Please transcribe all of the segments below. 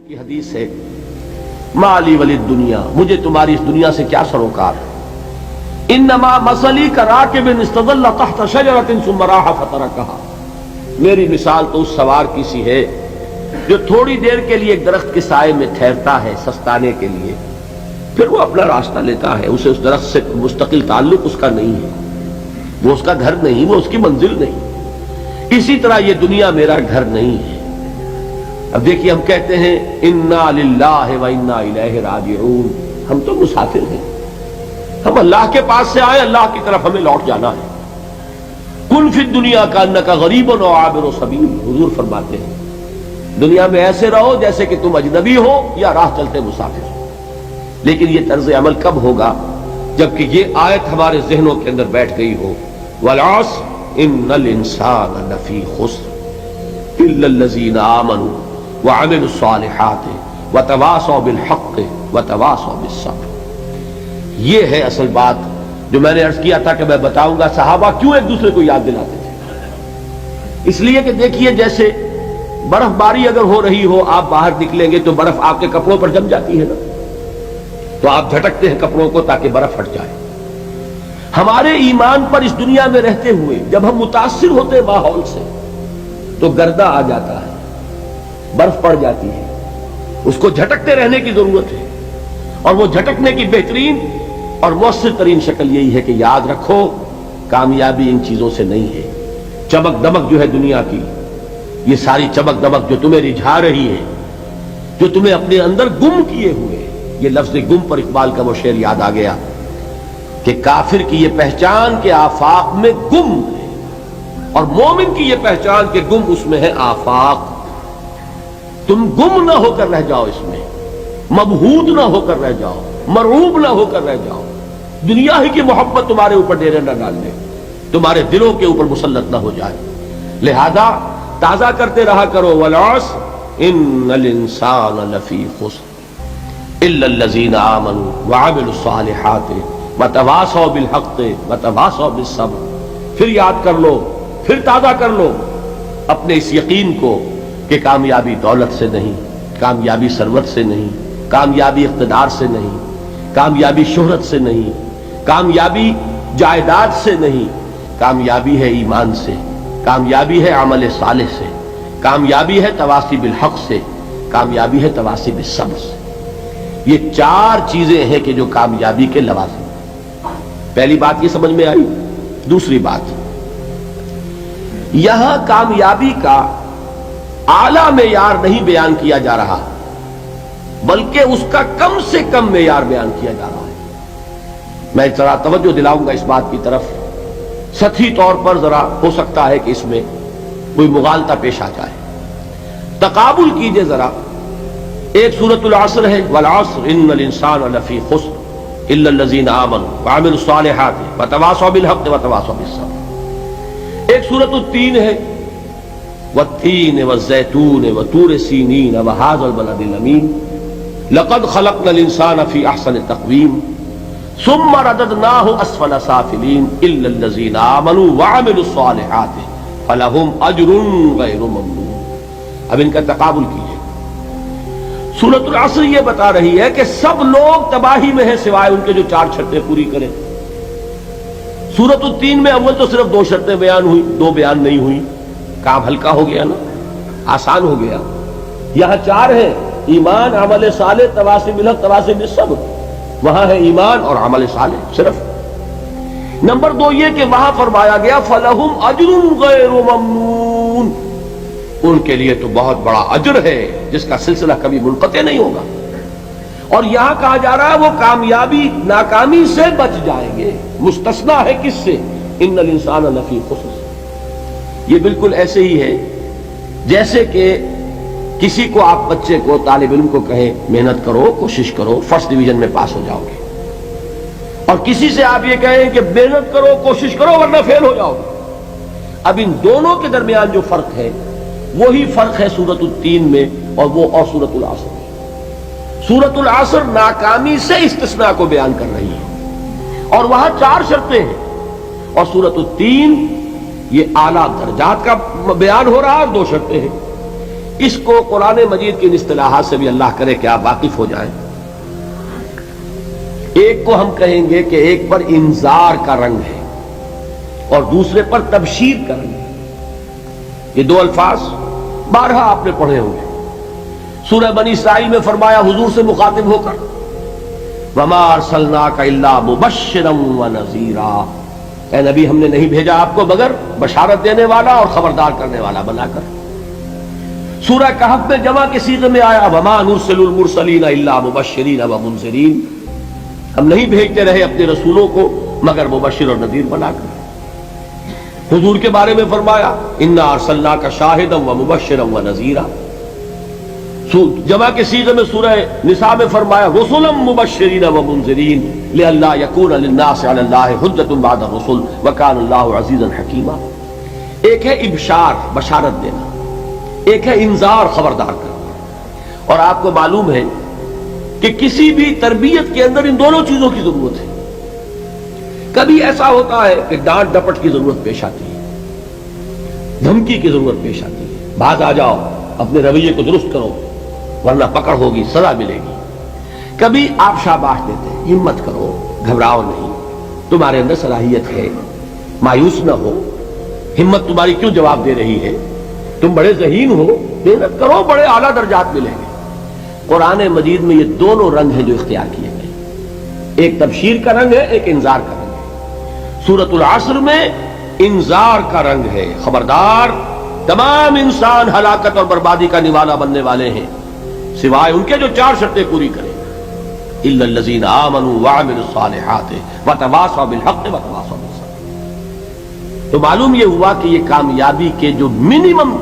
کی حدیث ہے مالی ولی دنیا، مجھے تمہاری اس دنیا سے کیا سروکار ہے، انما مثلی کراکب استظل تحت شجرۃ ثم راح فترکھا، میری مثال تو اس سوار کی سی ہے جو تھوڑی دیر کے لیے ایک درخت کے سائے میں ٹھہرتا ہے سستانے کے لیے، پھر وہ اپنا راستہ لیتا ہے، اسے اس درخت سے مستقل تعلق اس کا نہیں ہے، وہ اس کا گھر نہیں، وہ اس کی منزل نہیں۔ اسی طرح یہ دنیا میرا گھر نہیں ہے۔ اب دیکھیے ہم کہتے ہیں انا للہ و انا الیہ راجعون، ہم تو مسافر ہیں، ہم اللہ کے پاس سے آئے، اللہ کی طرف ہمیں لوٹ جانا ہے۔ کن فی الدنیا کانک غریب و عابر سبیل، حضور فرماتے ہیں دنیا میں ایسے رہو جیسے کہ تم اجنبی ہو یا راہ چلتے مسافر ہو۔ لیکن یہ طرز عمل کب ہوگا؟ جبکہ یہ آیت ہمارے ذہنوں کے اندر بیٹھ گئی ہو، والعصر ان الانسان لفی خسر الا الذین آمنوا وعملوا الصالحات وتواصوا بالحق وتواصوا بالصبر۔ یہ ہے اصل بات جو میں نے عرض کیا تھا کہ میں بتاؤں گا صحابہ کیوں ایک دوسرے کو یاد دلاتے تھے۔ اس لیے کہ دیکھیے جیسے برف باری اگر ہو رہی ہو، آپ باہر نکلیں گے تو برف آپ کے کپڑوں پر جم جاتی ہے نا، تو آپ جھٹکتے ہیں کپڑوں کو تاکہ برف ہٹ جائے۔ ہمارے ایمان پر اس دنیا میں رہتے ہوئے جب ہم متاثر ہوتے ماحول سے تو گردہ آ جاتا ہے، برف پڑ جاتی ہے، اس کو جھٹکتے رہنے کی ضرورت ہے، اور وہ جھٹکنے کی بہترین اور مؤثر ترین شکل یہی ہے کہ یاد رکھو کامیابی ان چیزوں سے نہیں ہے۔ چمک دمک جو ہے دنیا کی، یہ ساری چمک دمک جو تمہیں رجھا رہی ہے، جو تمہیں اپنے اندر گم کیے ہوئے، یہ لفظ گم پر اقبال کا وہ شعر یاد آ گیا کہ کافر کی یہ پہچان کہ آفاق میں گم ہے، اور مومن کی یہ پہچان کہ گم اس میں ہے آفاق۔ تم گم نہ ہو کر رہ جاؤ، اس میں مبہوت نہ ہو کر رہ جاؤ، مرعوب نہ ہو کر رہ جاؤ، دنیا ہی کی محبت تمہارے اوپر ڈیرے نہ ڈال دے، تمہارے دلوں کے اوپر مسلط نہ ہو جائے۔ لہذا تازہ کرتے رہا کرو، والعصر ان الانسان لفی خسر الا الذین آمنوا وعملوا الصالحات وتواصوا بالحق وتواصوا بالصبر۔ پھر یاد کر لو، پھر تازہ کر لو اپنے اس یقین کو کہ کامیابی دولت سے نہیں، کامیابی ثروت سے نہیں، کامیابی اقتدار سے نہیں، کامیابی شہرت سے نہیں، کامیابی جائیداد سے نہیں، کامیابی ہے ایمان سے، کامیابی ہے عمل صالح سے، کامیابی ہے تواصی بالحق سے، کامیابی ہے تواصی بالصبر سے۔ یہ چار چیزیں ہیں کہ جو کامیابی کے لوازم ہیں۔ پہلی بات یہ سمجھ میں آئی۔ دوسری بات، یہاں کامیابی کا اعلیٰ معیار نہیں بیان کیا جا رہا، بلکہ اس کا کم سے کم معیار بیان کیا جا رہا ہے۔ میں ذرا توجہ دلاؤں گا اس بات کی طرف، سطحی طور پر ذرا ہو سکتا ہے کہ اس میں کوئی مغالطہ پیش آ جائے۔ تقابل کیجئے ذرا، ایک سورۃ العصر ہے، والعصر ان الانسان لفی خسر الا الذین آمنوا وعملوا الصالحات وتواصوا بالحق وتواصوا بالصبر۔ ایک سورۃ التین ہے، والتین والزیتون وطور سینین وہذا البلد الامین لقد خلقنا الانسان فی احسن تقویم ثم رددناہ اسفل سافلین الا الذین آمنوا وعملوا الصالحات فلہم اجر غیر ممنون۔ اب ان کا تقابل کیجئے۔ سورۃ العصر یہ بتا رہی ہے کہ سب لوگ تباہی میں ہیں سوائے ان کے جو چار شرطیں پوری کریں۔ سورۃ التین میں اول تو صرف 2 شرطیں بیان ہوئی، 2 بیان نہیں ہوئی، کام ہلکا ہو گیا نا، آسان ہو گیا۔ یہاں 4 ہیں، ایمان، عمل صالح، تواصی بالحق، تواصی بالصبر۔ وہاں ہے ایمان اور عمل صالح صرف۔ نمبر 2 یہ کہ وہاں فرمایا گیا فَلَهُمْ أَجْرٌ غَيْرُ مَمْنُونَ، ان کے لیے تو بہت بڑا اجر ہے جس کا سلسلہ کبھی منقطع نہیں ہوگا۔ اور یہاں کہا جا رہا ہے وہ کامیابی ناکامی سے بچ جائیں گے۔ مستثنیٰ ہے کس سے؟ ان الانسان لفی خسر۔ یہ بالکل ایسے ہی ہے جیسے کہ کسی کو آپ بچے کو، طالب علم کو کہیں محنت کرو، کوشش کرو، فرسٹ ڈویژن میں پاس ہو جاؤ گے، اور کسی سے آپ یہ کہیں کہ محنت کرو، کوشش کرو ورنہ فیل ہو جاؤ گے۔ اب ان دونوں کے درمیان جو فرق ہے وہی فرق ہے سورۃ التین میں اور سورۃ العصر میں۔ سورۃ العصر ناکامی سے استثناء کو بیان کر رہی ہے، اور وہاں 4 شرطیں ہیں، اور سورۃ التین یہ اعلیٰ درجات کا بیان ہو رہا ہے اور 2 شرطیں ہیں۔ اس کو قرآن مجید کی ان اصطلاحات سے بھی اللہ کرے کہ آپ واقف ہو جائیں. ایک کو ہم کہیں گے کہ ایک پر انذار کا رنگ ہے اور دوسرے پر تبشیر کا رنگ ہے. یہ دو الفاظ بارہا آپ نے پڑھے ہوں گے. سورہ بنی اسرائیل میں فرمایا حضور سے مخاطب ہو کر وَمَا أَرْسَلْنَاكَ إِلَّا مُبَشِّرًا وَنَذِيرًا، اے نبی ہم نے نہیں بھیجا آپ کو مگر بشارت دینے والا اور خبردار کرنے والا بنا کر. سورہ کہف میں جمع کے صیغے میں آیا وَمَا نُرْسِلُ الْمُرْسَلِينَ إِلَّا مُبَشِّرِينَ وَمُنذِرِينَ، ہم نہیں بھیجتے رہے اپنے رسولوں کو مگر مبشر اور نذیر بنا کر. حضور کے بارے میں فرمایا اِنَّا أَرْسَلْنَاكَ شَاهِدًا وَمُبَشِّرًا وَنَذِيرًا. جمع کے صیغے میں سورہ نساء میں فرمایا رسلا مبشرین ومنذرین لئلا یکون للناس علی اللہ حجۃ بعد الرسل وکان اللہ عزیزا حکیما. ایک ہے ابشار بشارت دینا، ایک ہے انذار خبردار کرنا. اور آپ کو معلوم ہے کہ کسی بھی تربیت کے اندر ان دونوں چیزوں کی ضرورت ہے. کبھی ایسا ہوتا ہے کہ ڈانٹ ڈپٹ کی ضرورت پیش آتی ہے، دھمکی کی ضرورت پیش آتی ہے، باز آ جاؤ اپنے رویے کو درست کرو ورنہ پکڑ ہوگی سزا ملے گی. کبھی آپ شاباش دیتے ہیں ہمت کرو گھبراؤ نہیں، تمہارے اندر صلاحیت ہے، مایوس نہ ہو، ہمت تمہاری کیوں جواب دے رہی ہے، تم بڑے ذہین ہو، محنت کرو بڑے اعلیٰ درجات ملیں گے. قرآن مجید میں یہ دونوں رنگ ہیں جو اختیار کیے گئے، ایک تبشیر کا رنگ ہے ایک انذار کا رنگ ہے. سورۃ العصر میں انذار کا رنگ ہے، خبردار تمام انسان ہلاکت اور بربادی کا نوالا بننے والے ہیں سوائے ان کے جو چار شرطیں پوری کریں. الا الذین آمنوا وعملوا الصالحات وتواصوا بالحق وتواصوا بالصبر. تو معلوم یہ ہوا کہ یہ کامیابی کے جو منیمم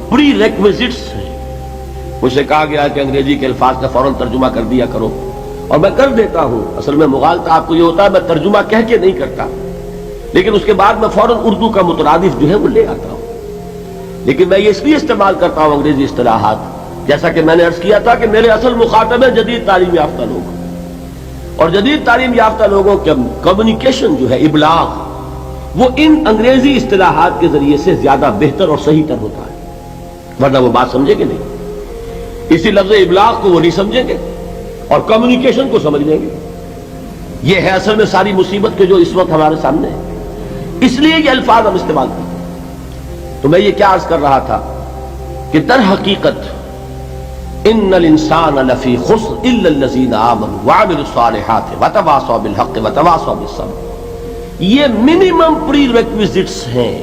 پری ریکویزٹس ہیں، مجھ سے کہا گیا کہ انگریزی کے الفاظ کا فوراً ترجمہ کر دیا کرو، اور میں کر دیتا ہوں. اصل میں مغالطہ آپ کو یہ ہوتا ہے میں ترجمہ کہہ کے نہیں کرتا، لیکن اس کے بعد میں فوراً اردو کا مترادف جو ہے وہ لے آتا ہوں. لیکن میں یہ اس لیے استعمال کرتا ہوں انگریزی اصطلاحات، جیسا کہ میں نے عرض کیا تھا کہ میرے اصل مخاطب ہیں جدید تعلیم یافتہ لوگ، اور جدید تعلیم یافتہ لوگوں کے کمیونیکیشن جو ہے ابلاغ وہ ان انگریزی اصطلاحات کے ذریعے سے زیادہ بہتر اور صحیح تر ہوتا ہے، ورنہ وہ بات سمجھیں گے نہیں. اسی لفظ ابلاغ کو وہ نہیں سمجھیں گے اور کمیونیکیشن کو سمجھ لیں گے. یہ ہے اصل میں ساری مصیبت کے جو اس وقت ہمارے سامنے ہے. اس لیے یہ الفاظ ہم استعمال کرتے ہیں. تو میں یہ کیا عرض کر رہا تھا کہ در حقیقت ان الانسان لفی خسر الا الذین آمنوا وعملوا الصالحات وتواصوا بالحق وتواصوا بالصبر. یہ منیمم پری ریکویزٹس ہیں،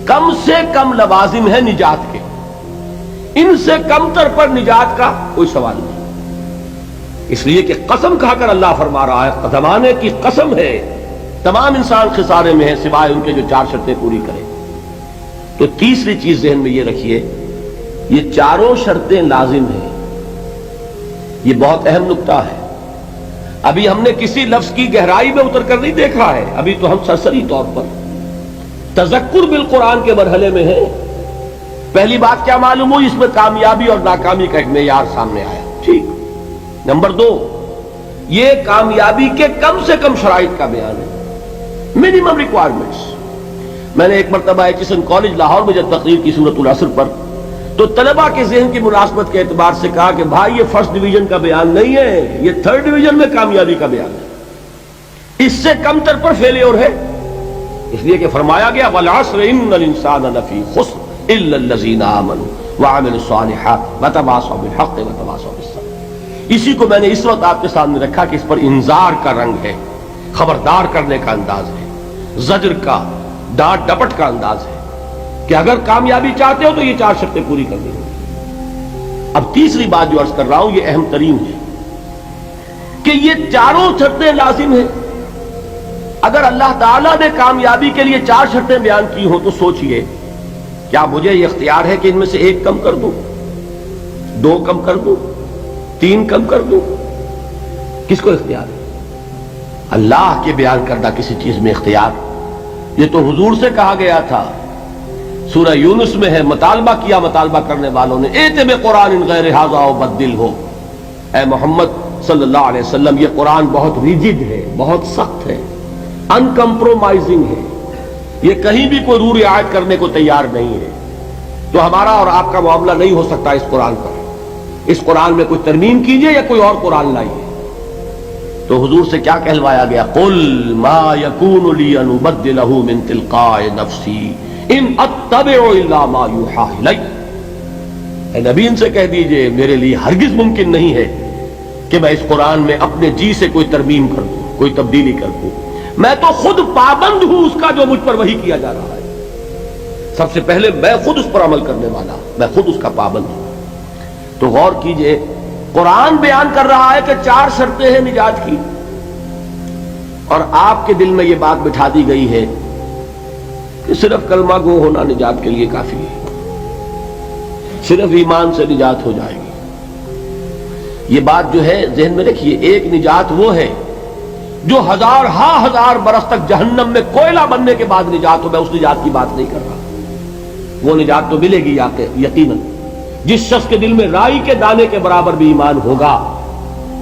کم سے کم لوازم ہیں نجات کے. ان سے کم تر پر نجات کا کوئی سوال نہیں. اس لیے کہ قسم کھا کر اللہ فرما رہا ہے زمانے کی قسم ہے تمام انسان خسارے میں ہیں سوائے ان کے جو چار شرطیں پوری کریں. تو تیسری چیز ذہن میں یہ رکھیے یہ چاروں شرطیں لازم ہیں. یہ بہت اہم نکتہ ہے. ابھی ہم نے کسی لفظ کی گہرائی میں اتر کر نہیں دیکھا ہے، ابھی تو ہم سرسری طور پر تذکر بالقرآن کے مرحلے میں ہیں. پہلی بات کیا معلوم ہوئی، اس میں کامیابی اور ناکامی کا ایک معیار سامنے آیا. ٹھیک. نمبر دو، یہ کامیابی کے کم سے کم شرائط کا بیان ہے، منیمم ریکوائرمنٹس. میں نے ایک مرتبہ ایچسن کالج لاہور میں جب تقریر کی سورۃ العصر پر، تو طلباء کے ذہن کی مناسبت کے اعتبار سے کہا کہ بھائی یہ فرسٹ ڈویژن کا بیان نہیں ہے، یہ تھرڈ ڈویژن میں کامیابی کا بیان ہے، اس سے کم تر پر فیلیور ہے. اس لیے کہ فرمایا گیا والعصر ان الانسان لفی خسر الا الذین آمنوا وعملوا الصالحات وتواصوا بالحق وتواصوا بالصبر. اسی کو میں نے اس وقت آپ کے سامنے رکھا کہ اس پر انذار کا رنگ ہے، خبردار کرنے کا انداز ہے، زجر کا ڈانٹ ڈپٹ کا انداز ہے کہ اگر کامیابی چاہتے ہو تو یہ چار شرطیں پوری کرنی ہوگی. اب تیسری بات جو عرض کر رہا ہوں یہ اہم ترین ہے کہ یہ چاروں شرطیں لازم ہیں. اگر اللہ تعالیٰ نے کامیابی کے لیے چار شرطیں بیان کی ہوں تو سوچئے کیا مجھے یہ اختیار ہے کہ ان میں سے ایک کم کر دوں، دو کم کر دوں، تین کم کر دوں؟ کس کو اختیار ہے؟ اللہ کے بیان کردہ کسی چیز میں اختیار. یہ تو حضور سے کہا گیا تھا، سورہ یونس میں ہے، مطالبہ کیا مطالبہ کرنے والوں نے ایت بقرآن غیر ھذا وبدل ہو. اے محمد صلی اللہ علیہ وسلم یہ قرآن بہت ریجڈ ہے، بہت سخت ہے، ان کمپرومائزنگ ہے، یہ کہیں بھی کوئی رو رعایت کرنے کو تیار نہیں ہے. تو ہمارا اور آپ کا معاملہ نہیں ہو سکتا اس قرآن پر. اس قرآن میں کوئی ترمیم کیجئے یا کوئی اور قرآن لائیے. تو حضور سے کیا کہلوایا گیا؟ قل ما یکون لی ان ابدلہ من تلقاء نفسی ان اتبع الا ما یوحی الی. اے نبی ان سے کہہ دیجئے میرے لیے ہرگز ممکن نہیں ہے کہ میں اس قرآن میں اپنے جی سے کوئی ترمیم کر دوں، کوئی تبدیلی کر دوں. میں تو خود پابند ہوں اس کا جو مجھ پر وحی کیا جا رہا ہے. سب سے پہلے میں خود اس پر عمل کرنے والا، میں خود اس کا پابند ہوں. تو غور کیجئے، قرآن بیان کر رہا ہے کہ 4 شرطیں ہیں نجات کی، اور آپ کے دل میں یہ بات بٹھا دی گئی ہے کہ صرف کلمہ گو ہونا نجات کے لیے کافی ہے، صرف ایمان سے نجات ہو جائے گی. یہ بات جو ہے ذہن میں رکھیے، ایک نجات وہ ہے جو ہزار برس تک جہنم میں کوئلہ بننے کے بعد نجات ہو. میں اس نجات کی بات نہیں کر رہا. وہ نجات تو ملے گی یقیناً. جس شخص کے دل میں رائی کے دانے کے برابر بھی ایمان ہوگا،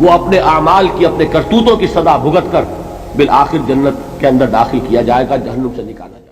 وہ اپنے اعمال کی، اپنے کرتوتوں کی سزا بھگت کر بالآخر جنت کے اندر داخل کیا جائے گا، جہنم سے نکالا جائے گا.